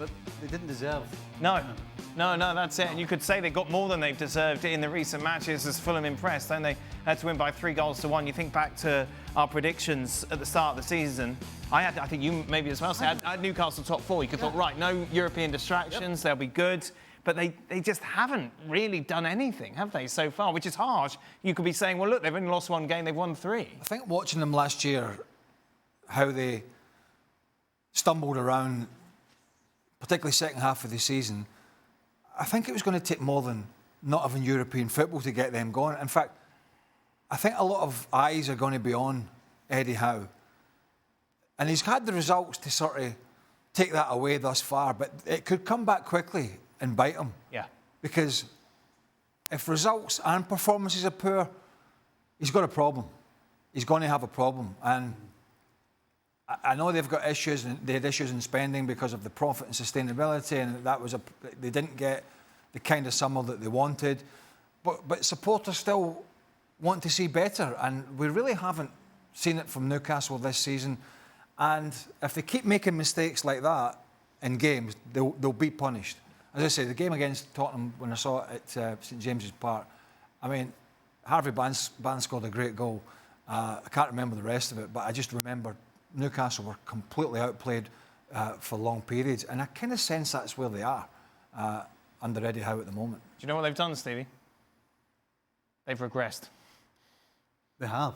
but they didn't deserve. No, that's it. And you could say they got more than they've deserved in the recent matches as Fulham impressed, and they had to win by 3-1. You think back to our predictions at the start of the season. I think you maybe as well said, I had Newcastle top 4. You could thought, right, no European distractions, they'll be good. But they just haven't really done anything, have they, so far, which is harsh. You could be saying, well, look, they've only lost 1 game, they've won 3. I think watching them last year, how they stumbled around, particularly second half of the season, I think it was going to take more than not having European football to get them going. In fact, I think a lot of eyes are going to be on Eddie Howe. And he's had the results to sort of take that away thus far, but it could come back quickly and bite him. Yeah. Because if results and performances are poor, he's got a problem. He's going to have a problem. And I know they've got issues, and they had issues in spending because of the profit and sustainability, and they didn't get the kind of summer that they wanted. But supporters still want to see better, and we really haven't seen it from Newcastle this season. And if they keep making mistakes like that in games, they'll be punished. As I say, the game against Tottenham, when I saw it at St James's Park, I mean, Harvey Barnes scored a great goal. I can't remember the rest of it, but I just remember Newcastle were completely outplayed for long periods, and I kind of sense that's where they are under Eddie Howe at the moment. Do you know what they've done, Stevie? They've regressed. They have.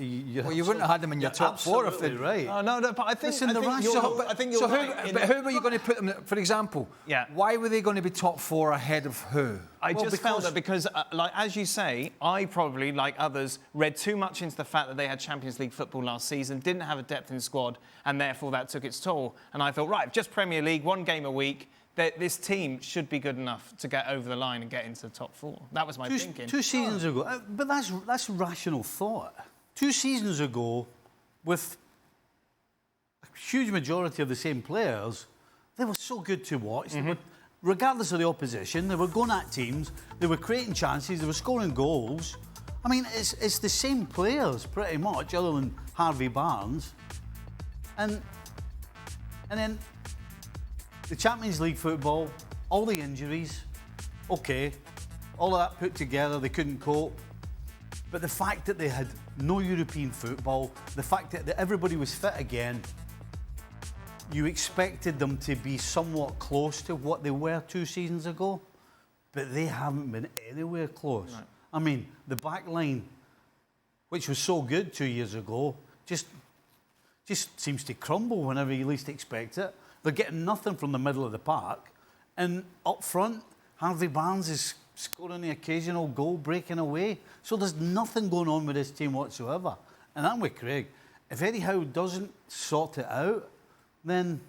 You wouldn't have had them in your top 4 if they'd... right. No, but I think... Listen, who were you going to put them... For example, why were they going to be top 4 ahead of who? I just felt that because, like as you say, I probably, like others, read too much into the fact that they had Champions League football last season, didn't have a depth in the squad, and therefore that took its toll. And I thought, right, just Premier League, 1 game a week, this team should be good enough to get over the line and get into the top 4. That was my thinking. 2 seasons ago, but that's rational thought. 2 seasons ago, with a huge majority of the same players, they were so good to watch. They were, regardless of the opposition, they were going at teams, they were creating chances, they were scoring goals. I mean, it's the same players, pretty much, other than Harvey Barnes. And then the Champions League football, all the injuries, OK, all of that put together, they couldn't cope. But the fact that they had no European football, the fact that everybody was fit again, you expected them to be somewhat close to what they were 2 seasons ago, but they haven't been anywhere close. Right. I mean, the back line, which was so good 2 years ago, just seems to crumble whenever you least expect it. They're getting nothing from the middle of the park. And up front, Harvey Barnes is scoring the occasional goal, breaking away. So there's nothing going on with this team whatsoever. And I'm with Craig. If Eddie Howe doesn't sort it out, then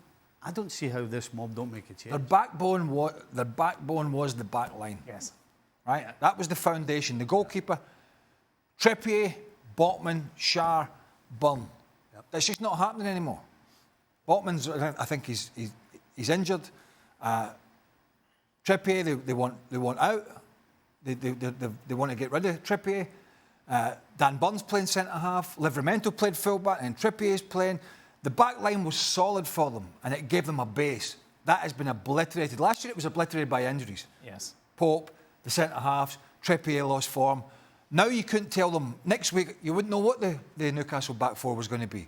I don't see how this mob don't make a change. Their backbone was the back line. Yes. Right? Yeah. That was the foundation. The goalkeeper, Trippier, Botman, Schär, Byrne. Yep. That's just not happening anymore. Botman's, I think he's injured. Trippier, they want out. They want to get rid of Trippier. Dan Byrne's playing centre-half. Livramento played full-back, and Trippier's playing. The back line was solid for them, and it gave them a base. That has been obliterated. Last year it was obliterated by injuries. Yes. Pope, the centre-halves, Trippier lost form. Now you couldn't tell them. Next week, you wouldn't know what the Newcastle back 4 was going to be.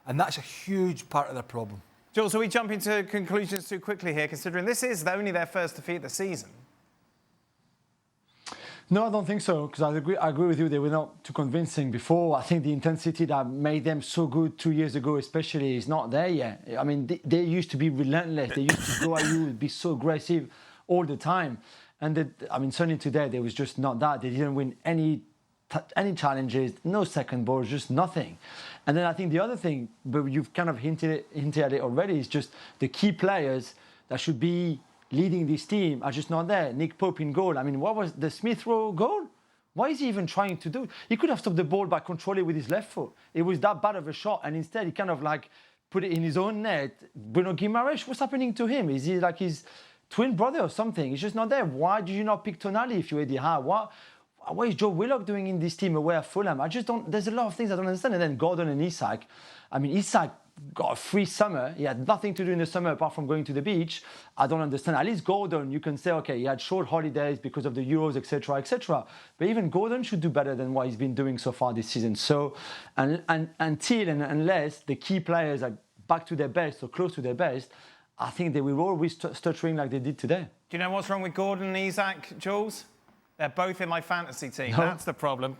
And that's a huge part of their problem. Jules, so we jump into conclusions too quickly here, considering this is only their first defeat of the season. No, I don't think so, because I agree with you. They were not too convincing before. I think the intensity that made them so good 2 years ago, especially, is not there yet. I mean, they used to be relentless. They used to go at you, be so aggressive all the time. And certainly today, there was just not that. They didn't win any challenges, no second balls, just nothing. And then I think the other thing, but you've kind of hinted at it already, is just the key players that should be leading this team are just not there. Nick Pope in goal. I mean, what was the Smith Rowe goal? What is he even trying to do? He could have stopped the ball by controlling with his left foot. It was that bad of a shot, and instead he kind of like put it in his own net. Bruno Guimaraes, what's happening to him? Is he like his twin brother or something? He's just not there. Why did you not pick Tonali if you're Eddie Howe? What is Joe Willock doing in this team away at Fulham? I just don't... There's a lot of things I don't understand. And then Gordon and Isak. I mean, Isak got a free summer. He had nothing to do in the summer apart from going to the beach. I don't understand. At least Gordon, you can say, okay, he had short holidays because of the Euros, etc., etc. But even Gordon should do better than what he's been doing so far this season. So, until and unless the key players are back to their best or close to their best, I think they will always stuttering like they did today. Do you know what's wrong with Gordon and Isak, Jules? They're both in my fantasy team. No. That's the problem.